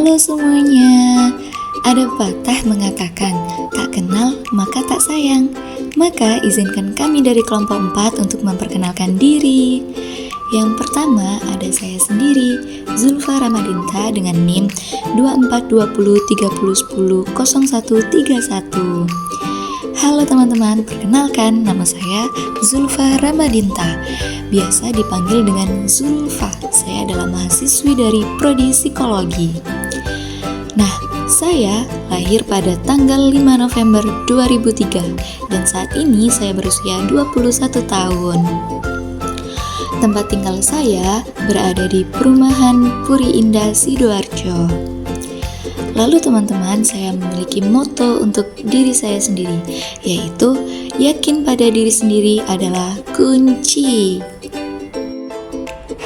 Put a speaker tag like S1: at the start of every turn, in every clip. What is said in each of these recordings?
S1: Halo semuanya. Ada pepatah mengatakan, tak kenal maka tak sayang. Maka izinkan kami dari kelompok 4 untuk memperkenalkan diri. Yang pertama ada saya sendiri, Zulfa Ramadinta dengan NIM 242030100131. Halo teman-teman, perkenalkan nama saya Zulfa Ramadinta. Biasa dipanggil dengan Zulfa. Saya adalah mahasiswi dari Prodi Psikologi. Nah, saya lahir pada tanggal 5 November 2003 dan saat ini saya berusia 21 tahun. Tempat tinggal saya berada di perumahan Puri Indah Sidoarjo. Lalu teman-teman, saya memiliki motto untuk diri saya sendiri, yaitu yakin pada diri sendiri adalah kunci.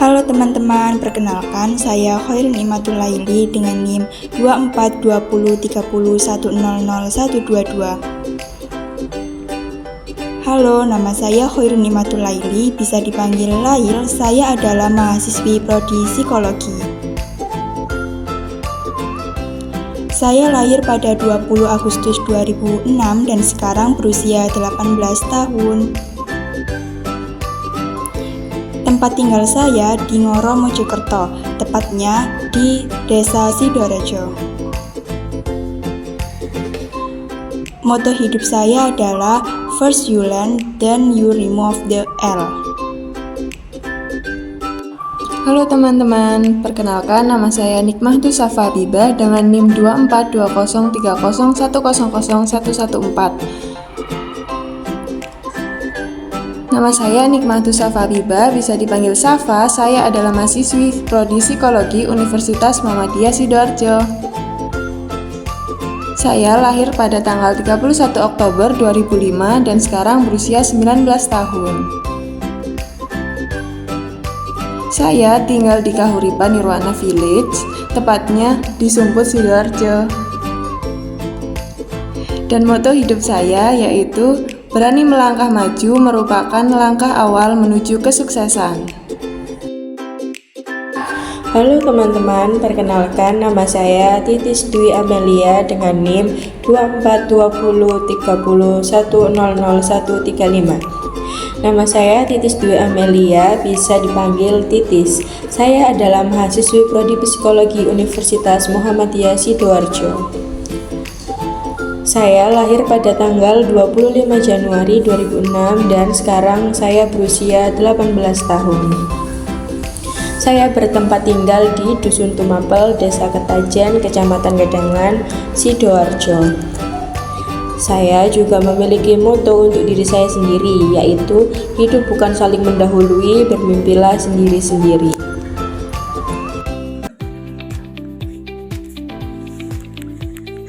S2: Halo teman-teman, perkenalkan saya Khairun Imatul Laili dengan NIM 242030100122. Halo, nama saya Khairun Imatul Laili, bisa dipanggil Lail. Saya adalah mahasiswi Prodi Psikologi. Saya lahir pada 20 Agustus 2006 dan sekarang berusia 18 tahun. Tempat tinggal saya di Ngoro, Mojokerto, tepatnya di Desa Sidoarjo. Motto hidup saya adalah first you learn, then you remove the L.
S3: Halo teman-teman, perkenalkan nama saya Nikmah Dusafa Biba dengan NIM 24203010010114. Nama saya Nikmah Dusafa Biba, bisa dipanggil Safa. Saya adalah mahasiswi Prodi Psikologi Universitas Muhammadiyah Sidoarjo. Saya lahir pada tanggal 31 Oktober 2005 dan sekarang berusia 19 tahun. Saya tinggal di Kahuripan Nirwana Village, tepatnya di Sumput, Sidoarjo. Dan motto hidup saya yaitu berani melangkah maju merupakan langkah awal menuju kesuksesan.
S4: Halo teman-teman, perkenalkan nama saya Titis Dwi Amelia dengan NIM 242030100135. Nama saya Titis Dwi Amelia, bisa dipanggil Titis. Saya adalah mahasiswi Prodi Psikologi Universitas Muhammadiyah Sidoarjo. Saya lahir pada tanggal 25 Januari 2006 dan sekarang saya berusia 18 tahun. Saya bertempat tinggal di Dusun Tumapel, Desa Ketajan, Kecamatan Gedangan, Sidoarjo. Saya juga memiliki motto untuk diri saya sendiri, yaitu hidup bukan saling mendahului, bermimpilah sendiri-sendiri.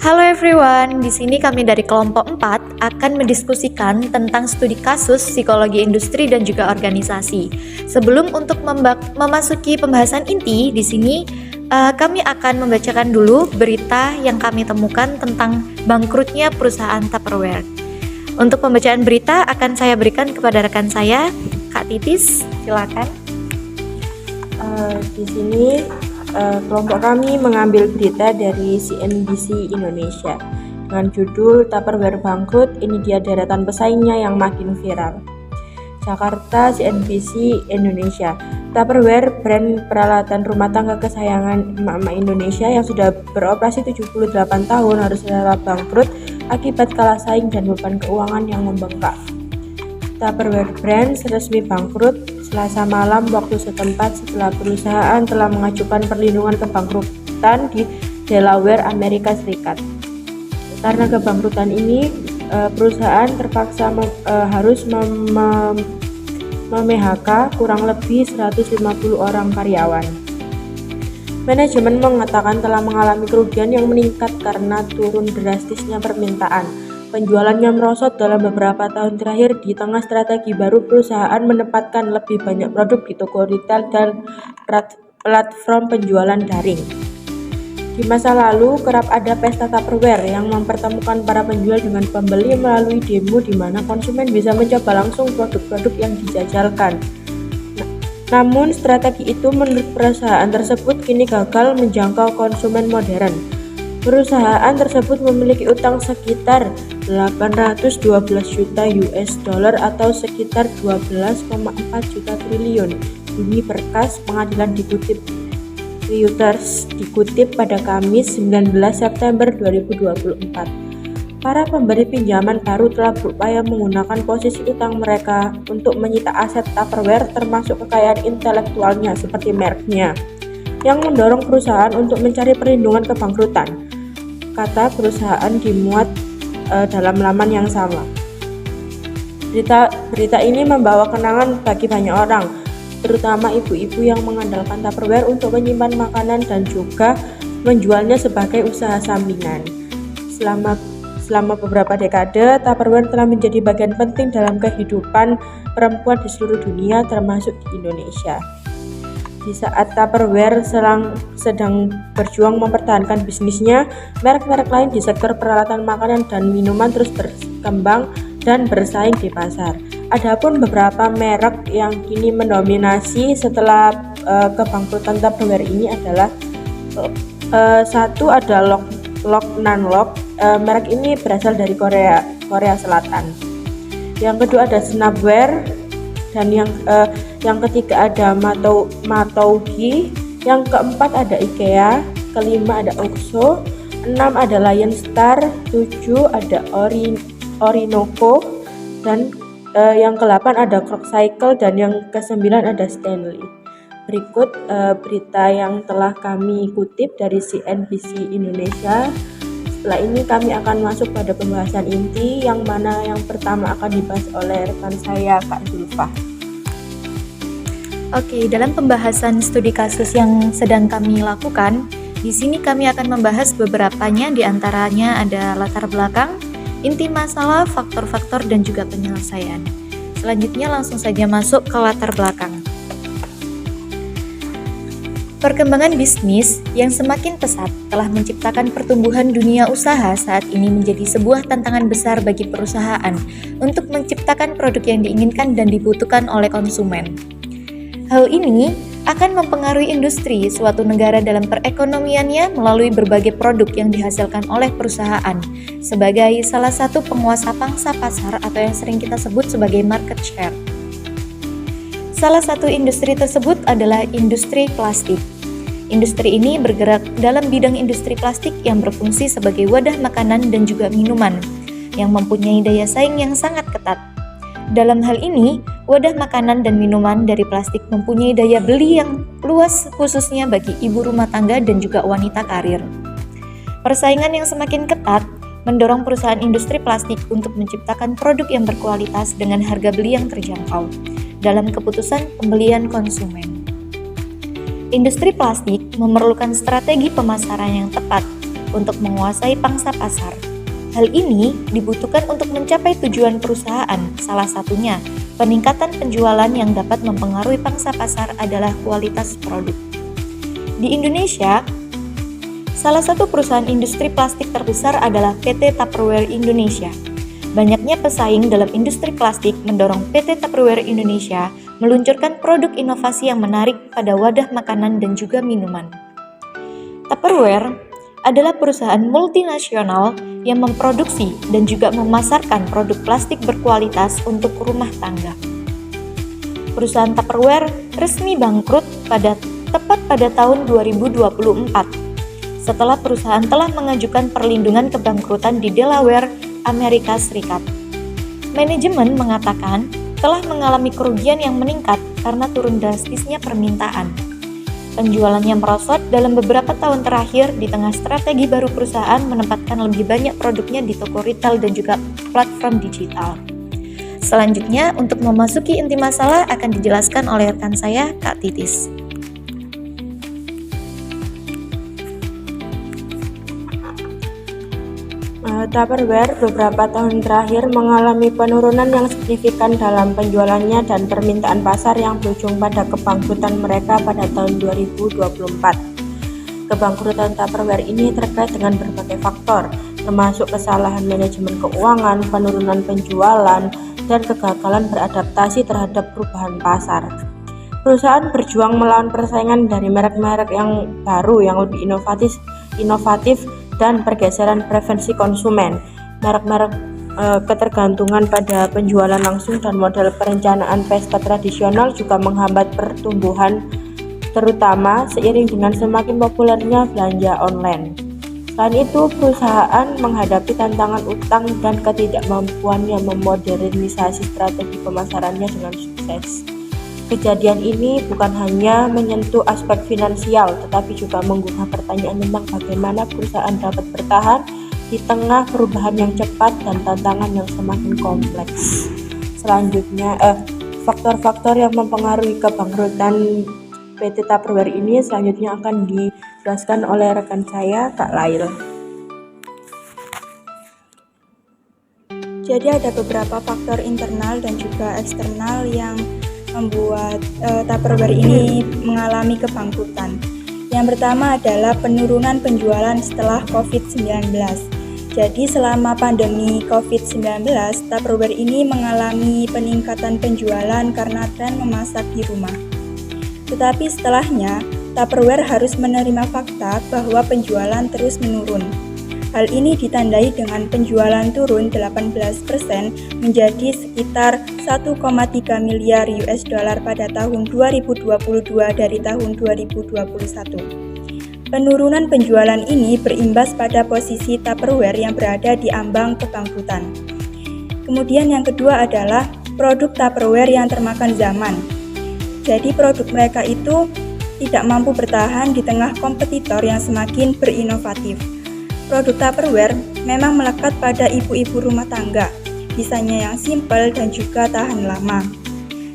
S1: Halo everyone, di sini kami dari kelompok 4 akan mendiskusikan tentang studi kasus psikologi industri dan juga organisasi. Sebelum untuk memasuki pembahasan inti, di sini kami akan membacakan dulu berita yang kami temukan tentang bangkrutnya perusahaan Tupperware. Untuk pembacaan berita akan saya berikan kepada rekan saya, Kak Titis, silakan.
S4: Di sini kelompok kami mengambil berita dari CNBC Indonesia dengan judul Tupperware bangkrut, ini dia deretan pesaingnya yang makin viral. Jakarta, CNBC Indonesia. Tupperware, brand peralatan rumah tangga kesayangan emak-emak Indonesia yang sudah beroperasi 78 tahun harus rela bangkrut akibat kalah saing dan beban keuangan yang membengkak. Tupperware Brands resmi bangkrut Selasa malam waktu setempat setelah perusahaan telah mengajukan perlindungan kebangkrutan di Delaware, Amerika Serikat. Karena kebangkrutan ini, perusahaan terpaksa harus mem-PHK kurang lebih 150 orang karyawan. Manajemen mengatakan telah mengalami kerugian yang meningkat karena turun drastisnya permintaan. Penjualannya merosot dalam beberapa tahun terakhir di tengah strategi baru perusahaan menempatkan lebih banyak produk di toko retail dan platform penjualan daring. Di masa lalu, kerap ada pesta Tupperware yang mempertemukan para penjual dengan pembeli melalui demo di mana konsumen bisa mencoba langsung produk-produk yang dijajalkan. Namun, strategi itu menurut perusahaan tersebut kini gagal menjangkau konsumen modern. Perusahaan tersebut memiliki utang sekitar 812 juta US dollar atau sekitar 12,4 juta triliun. Bunyi berkas pengadilan dikutip Reuters dikutip pada Kamis 19 September 2024. Para pemberi pinjaman baru telah berupaya menggunakan posisi utang mereka untuk menyita aset Tupperware termasuk kekayaan intelektualnya seperti mereknya, yang mendorong perusahaan untuk mencari perlindungan kebangkrutan, kata perusahaan dimuat dalam laman yang sama. Berita ini membawa kenangan bagi banyak orang, terutama ibu-ibu yang mengandalkan Tupperware untuk menyimpan makanan dan juga menjualnya sebagai usaha sampingan. Selama beberapa dekade, Tupperware telah menjadi bagian penting dalam kehidupan perempuan di seluruh dunia, termasuk di Indonesia. Di saat Tupperware sedang berjuang mempertahankan bisnisnya, merek-merek lain di sektor peralatan makanan dan minuman terus berkembang dan bersaing di pasar. Adapun beberapa merek yang kini mendominasi setelah kebangkrutan Tupperware ini adalah satu ada Lock. Merek ini berasal dari Korea Selatan. Yang kedua ada Snapware, dan yang ketiga ada Matougi, yang keempat ada IKEA, kelima ada OXO, 6 ada Lion Star, 7 ada Orinoco, dan yang ke-8 ada Crocs-Cycle, dan yang ke-9 ada Stanley. Berikut berita yang telah kami kutip dari CNBC Indonesia. Setelah ini kami akan masuk pada pembahasan inti, yang mana yang pertama akan dibahas oleh rekan saya, Kak Zulfa.
S1: Oke, dalam pembahasan studi kasus yang sedang kami lakukan, di sini kami akan membahas beberapanya, di antaranya ada latar belakang, inti masalah, faktor-faktor, dan juga penyelesaian. Selanjutnya langsung saja masuk ke latar belakang. Perkembangan bisnis yang semakin pesat telah menciptakan pertumbuhan dunia usaha saat ini menjadi sebuah tantangan besar bagi perusahaan untuk menciptakan produk yang diinginkan dan dibutuhkan oleh konsumen. Hal ini akan mempengaruhi industri suatu negara dalam perekonomiannya melalui berbagai produk yang dihasilkan oleh perusahaan sebagai salah satu penguasa pangsa pasar atau yang sering kita sebut sebagai market share. Salah satu industri tersebut adalah industri plastik. Industri ini bergerak dalam bidang industri plastik yang berfungsi sebagai wadah makanan dan juga minuman yang mempunyai daya saing yang sangat ketat. Dalam hal ini, wadah makanan dan minuman dari plastik mempunyai daya beli yang luas khususnya bagi ibu rumah tangga dan juga wanita karir. Persaingan yang semakin ketat mendorong perusahaan industri plastik untuk menciptakan produk yang berkualitas dengan harga beli yang terjangkau dalam keputusan pembelian konsumen. Industri plastik memerlukan strategi pemasaran yang tepat untuk menguasai pangsa pasar. Hal ini dibutuhkan untuk mencapai tujuan perusahaan, salah satunya peningkatan penjualan yang dapat mempengaruhi pangsa pasar adalah kualitas produk. Di Indonesia, salah satu perusahaan industri plastik terbesar adalah PT Tupperware Indonesia. Banyaknya pesaing dalam industri plastik mendorong PT Tupperware Indonesia meluncurkan produk inovasi yang menarik pada wadah makanan dan juga minuman. Tupperware adalah perusahaan multinasional yang memproduksi dan juga memasarkan produk plastik berkualitas untuk rumah tangga. Perusahaan Tupperware resmi bangkrut tepat pada tahun 2024 setelah perusahaan telah mengajukan perlindungan kebangkrutan di Delaware, Amerika Serikat. Manajemen mengatakan telah mengalami kerugian yang meningkat karena turun drastisnya permintaan. Penjualannya merosot dalam beberapa tahun terakhir di tengah strategi baru perusahaan menempatkan lebih banyak produknya di toko retail dan juga platform digital. Selanjutnya, untuk memasuki inti masalah akan dijelaskan oleh rekan saya, Kak Titis.
S4: Tupperware beberapa tahun terakhir mengalami penurunan yang signifikan dalam penjualannya dan permintaan pasar yang berujung pada kebangkrutan mereka pada tahun 2024. Kebangkrutan Tupperware ini terkait dengan berbagai faktor, termasuk kesalahan manajemen keuangan, penurunan penjualan, dan kegagalan beradaptasi terhadap perubahan pasar. Perusahaan berjuang melawan persaingan dari merek-merek yang baru, yang lebih inovatif dan pergeseran preferensi konsumen. Merek-merek ketergantungan pada penjualan langsung dan model perencanaan pesta tradisional juga menghambat pertumbuhan, terutama seiring dengan semakin populernya belanja online. Selain itu, perusahaan menghadapi tantangan utang dan ketidakmampuannya memodernisasi strategi pemasarannya dengan sukses. Kejadian ini bukan hanya menyentuh aspek finansial, tetapi juga menggugah pertanyaan tentang bagaimana perusahaan dapat bertahan di tengah perubahan yang cepat dan tantangan yang semakin kompleks. Selanjutnya, faktor-faktor yang mempengaruhi kebangkrutan PT Tupperware ini selanjutnya akan dijelaskan oleh rekan saya, Kak Lail.
S2: Jadi ada beberapa faktor internal dan juga eksternal yang membuat Tupperware ini mengalami kebangkrutan. Yang pertama adalah penurunan penjualan setelah COVID-19. Jadi selama pandemi COVID-19, Tupperware ini mengalami peningkatan penjualan karena tren memasak di rumah. Tetapi setelahnya, Tupperware harus menerima fakta bahwa penjualan terus menurun. Hal ini ditandai dengan penjualan turun 18% menjadi sekitar 1,3 miliar US dollar pada tahun 2022 dari tahun 2021. Penurunan penjualan ini berimbas pada posisi Tupperware yang berada di ambang kebangkrutan. Kemudian yang kedua adalah produk Tupperware yang termakan zaman. Jadi produk mereka itu tidak mampu bertahan di tengah kompetitor yang semakin berinovatif. Produk Tupperware memang melekat pada ibu-ibu rumah tangga, desainnya yang simpel dan juga tahan lama.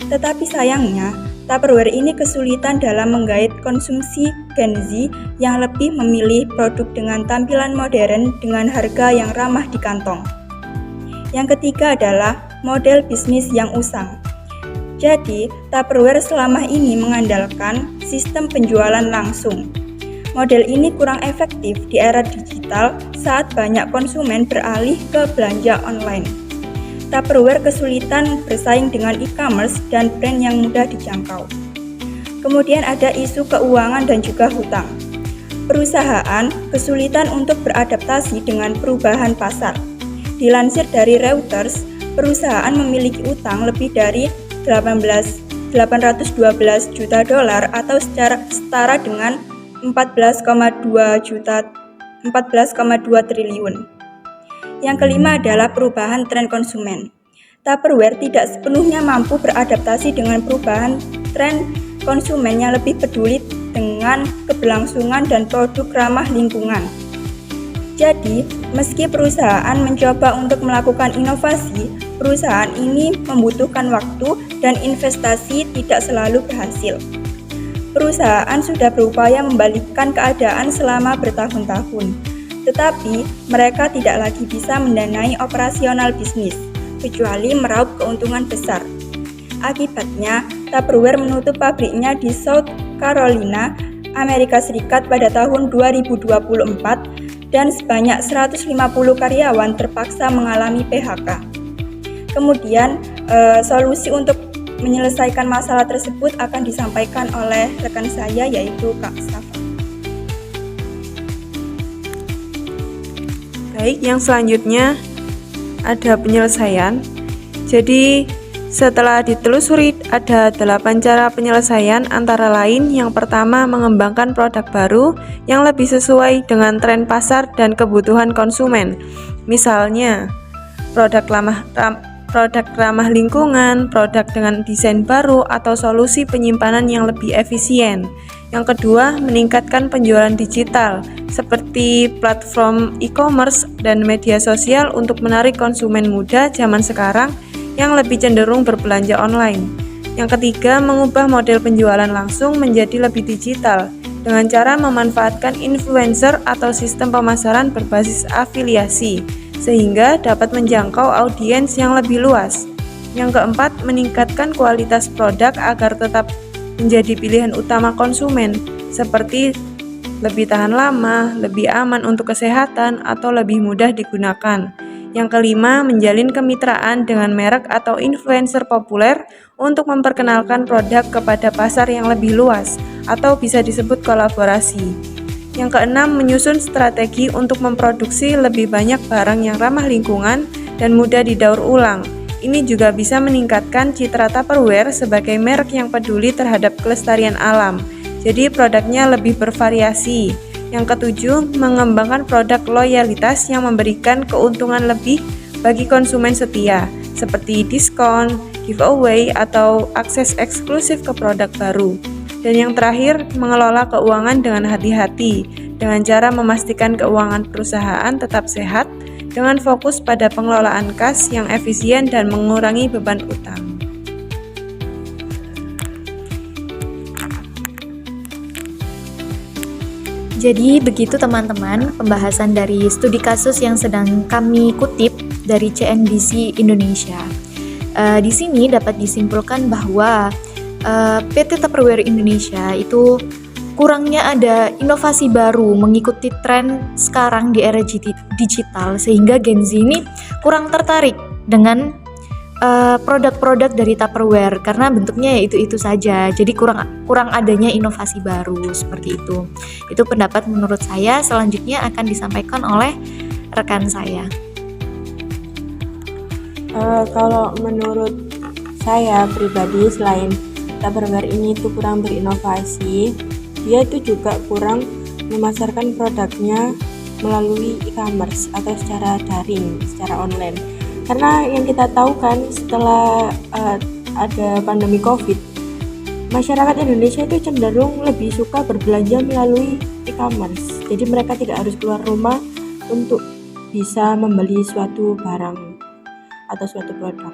S2: Tetapi sayangnya, Tupperware ini kesulitan dalam menggait konsumsi Gen Z yang lebih memilih produk dengan tampilan modern dengan harga yang ramah di kantong. Yang ketiga adalah model bisnis yang usang. Jadi, Tupperware selama ini mengandalkan sistem penjualan langsung. Model ini kurang efektif di era digital saat banyak konsumen beralih ke belanja online. Tupperware kesulitan bersaing dengan e-commerce dan brand yang mudah dijangkau. Kemudian ada isu keuangan dan juga hutang. Perusahaan kesulitan untuk beradaptasi dengan perubahan pasar. Dilansir dari Reuters, perusahaan memiliki utang lebih dari 812 juta dolar atau setara dengan 14,2 triliun. Yang kelima adalah perubahan tren konsumen. Tupperware tidak sepenuhnya mampu beradaptasi dengan perubahan tren konsumen yang lebih peduli dengan keberlangsungan dan produk ramah lingkungan. Jadi, meski perusahaan mencoba untuk melakukan inovasi, perusahaan ini membutuhkan waktu dan investasi tidak selalu berhasil. Perusahaan sudah berupaya membalikkan keadaan selama bertahun-tahun, tetapi mereka tidak lagi bisa mendanai operasional bisnis, kecuali meraup keuntungan besar. Akibatnya, Tupperware menutup pabriknya di South Carolina, Amerika Serikat pada tahun 2024 dan sebanyak 150 karyawan terpaksa mengalami PHK. Kemudian, solusi untuk menyelesaikan masalah tersebut akan disampaikan oleh rekan saya yaitu Kak Safa.
S3: Baik, yang selanjutnya ada penyelesaian. Jadi setelah ditelusuri ada 8 cara penyelesaian, antara lain yang pertama mengembangkan produk baru yang lebih sesuai dengan tren pasar dan kebutuhan konsumen. Misalnya produk ramah lingkungan, produk dengan desain baru, atau solusi penyimpanan yang lebih efisien. Yang kedua, meningkatkan penjualan digital seperti platform e-commerce dan media sosial untuk menarik konsumen muda zaman sekarang yang lebih cenderung berbelanja online. Yang ketiga, mengubah model penjualan langsung menjadi lebih digital dengan cara memanfaatkan influencer atau sistem pemasaran berbasis afiliasi, sehingga dapat menjangkau audiens yang lebih luas. Yang keempat, meningkatkan kualitas produk agar tetap menjadi pilihan utama konsumen, seperti lebih tahan lama, lebih aman untuk kesehatan, atau lebih mudah digunakan. Yang kelima, menjalin kemitraan dengan merek atau influencer populer untuk memperkenalkan produk kepada pasar yang lebih luas atau bisa disebut kolaborasi. Yang keenam, menyusun strategi untuk memproduksi lebih banyak barang yang ramah lingkungan dan mudah didaur ulang. Ini juga bisa meningkatkan citra Tupperware sebagai merek yang peduli terhadap kelestarian alam. Jadi produknya lebih bervariasi. Yang ketujuh, mengembangkan produk loyalitas yang memberikan keuntungan lebih bagi konsumen setia, seperti diskon, giveaway, atau akses eksklusif ke produk baru. Dan yang terakhir, mengelola keuangan dengan hati-hati, dengan cara memastikan keuangan perusahaan tetap sehat, dengan fokus pada pengelolaan kas yang efisien dan mengurangi beban utang.
S1: Jadi begitu teman-teman pembahasan dari studi kasus yang sedang kami kutip dari CNBC Indonesia. Di sini dapat disimpulkan bahwa PT Tupperware Indonesia itu kurangnya ada inovasi baru mengikuti tren sekarang di era digital, sehingga Gen Z ini kurang tertarik dengan produk-produk dari Tupperware karena bentuknya ya itu saja. Jadi kurang adanya inovasi baru seperti itu. Itu pendapat menurut saya. Selanjutnya akan disampaikan oleh rekan saya.
S4: Kalau menurut saya pribadi, selain Tupperware ini itu kurang berinovasi, dia itu juga kurang memasarkan produknya melalui e-commerce atau secara daring, secara online. Karena yang kita tahu kan, setelah ada pandemi COVID, masyarakat Indonesia itu cenderung lebih suka berbelanja melalui e-commerce. Jadi mereka tidak harus keluar rumah untuk bisa membeli suatu barang atau suatu produk.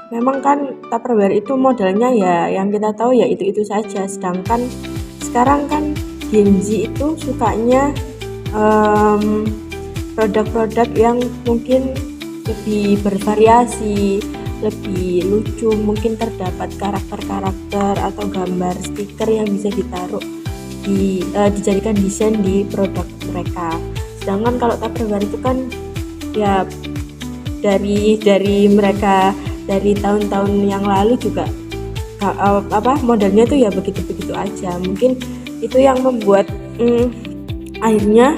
S4: Memang kan Tupperware itu modelnya ya yang kita tahu ya itu saja. Sedangkan sekarang kan Gen Z itu sukanya produk-produk yang mungkin lebih bervariasi, lebih lucu, mungkin terdapat karakter-karakter atau gambar stiker yang bisa ditaruh dijadikan desain di produk mereka. Sedangkan kalau Tupperware itu kan ya dari mereka dari tahun-tahun yang lalu juga modelnya tuh ya begitu-begitu aja. Mungkin itu yang membuat akhirnya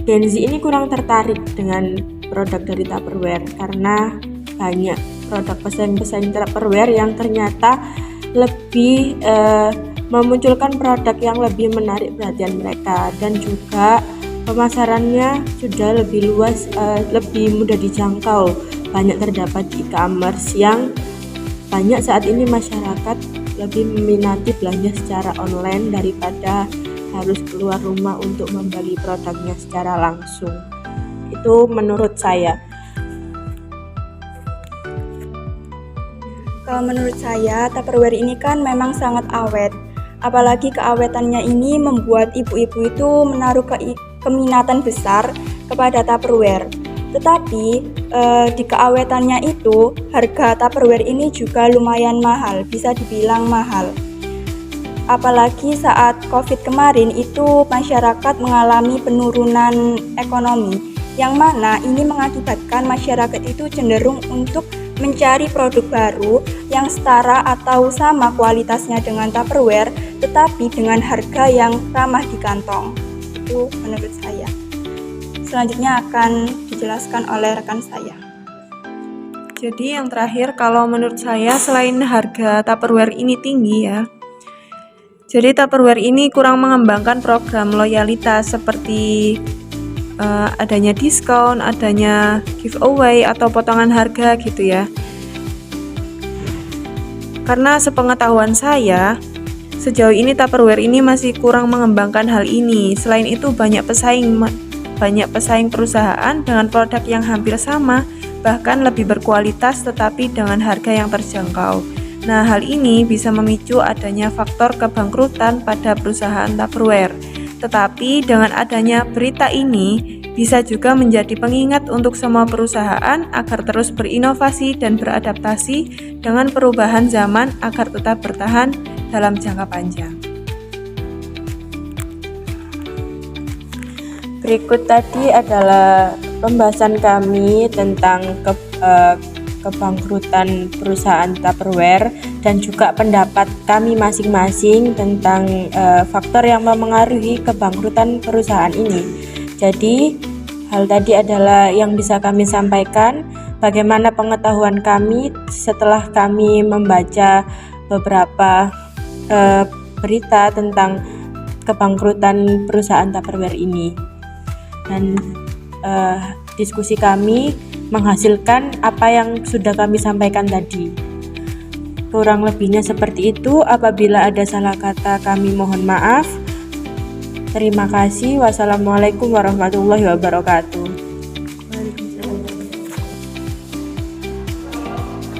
S4: Gen Z ini kurang tertarik dengan produk dari Tupperware karena banyak produk pesaing Tupperware yang ternyata lebih memunculkan produk yang lebih menarik perhatian mereka, dan juga pemasarannya sudah lebih luas, lebih mudah dijangkau, banyak terdapat di e-commerce yang banyak saat ini masyarakat lebih meminati belanja secara online daripada harus keluar rumah untuk membeli produknya secara langsung. Itu menurut saya.
S2: Kalau menurut saya, Tupperware ini kan memang sangat awet. Apalagi keawetannya ini membuat ibu-ibu itu menaruh keminatan besar kepada Tupperware. Tetapi di keawetannya itu, harga Tupperware ini juga lumayan mahal, bisa dibilang mahal. Apalagi saat COVID kemarin itu masyarakat mengalami penurunan ekonomi, yang mana ini mengakibatkan masyarakat itu cenderung untuk mencari produk baru yang setara atau sama kualitasnya dengan Tupperware, tetapi dengan harga yang ramah di kantong. Itu menurut saya. Selanjutnya akan dijelaskan oleh rekan saya.
S3: Jadi yang terakhir, kalau menurut saya selain harga Tupperware ini tinggi ya, jadi Tupperware ini kurang mengembangkan program loyalitas seperti adanya diskon, adanya giveaway atau potongan harga gitu ya. Karena sepengetahuan saya, sejauh ini Tupperware ini masih kurang mengembangkan hal ini. Selain itu banyak pesaing perusahaan dengan produk yang hampir sama, bahkan lebih berkualitas tetapi dengan harga yang terjangkau. Nah, hal ini bisa memicu adanya faktor kebangkrutan pada perusahaan Tupperware. Tetapi dengan adanya berita ini bisa juga menjadi pengingat untuk semua perusahaan agar terus berinovasi dan beradaptasi dengan perubahan zaman agar tetap bertahan dalam jangka panjang.
S4: Berikut tadi adalah Pembahasan kami tentang kebangkrutan perusahaan Tupperware dan juga pendapat kami masing-masing tentang faktor yang memengaruhi kebangkrutan perusahaan ini. Jadi, hal tadi adalah yang bisa kami sampaikan. Bagaimana pengetahuan kami setelah kami membaca beberapa berita tentang kebangkrutan perusahaan Tupperware ini. Dan diskusi kami menghasilkan apa yang sudah kami sampaikan tadi. Kurang lebihnya seperti itu. Apabila ada salah kata, kami mohon maaf. Terima kasih. Wassalamualaikum warahmatullahi wabarakatuh.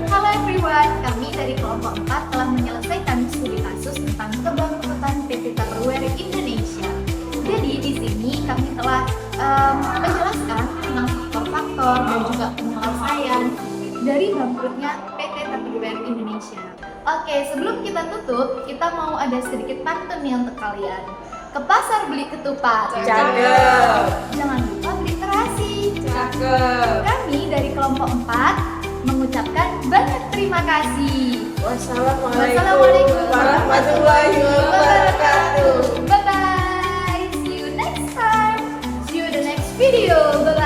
S1: Halo everyone, kami dari kelompok 4 telah menyelesaikan studi kasus tentang kebangkrutan PT Tupperware Indonesia. Jadi di sini kami telah menjelaskan tentang faktor-faktor dan juga penyelesaian dari bangkrutnya PT Tupperware Indonesia. Oke, sebelum kita tutup, kita mau ada sedikit pantun nih untuk kalian. Ke pasar beli ketupat.
S3: Cakep.
S1: Jangan lupa beli terasi.
S3: Cakep.
S1: Kami dari kelompok 4 mengucapkan banyak terima kasih.
S3: Wassalamualaikum warahmatullahi wabarakatuh.
S1: Bye bye. See you next time. See you in the next video. Bye.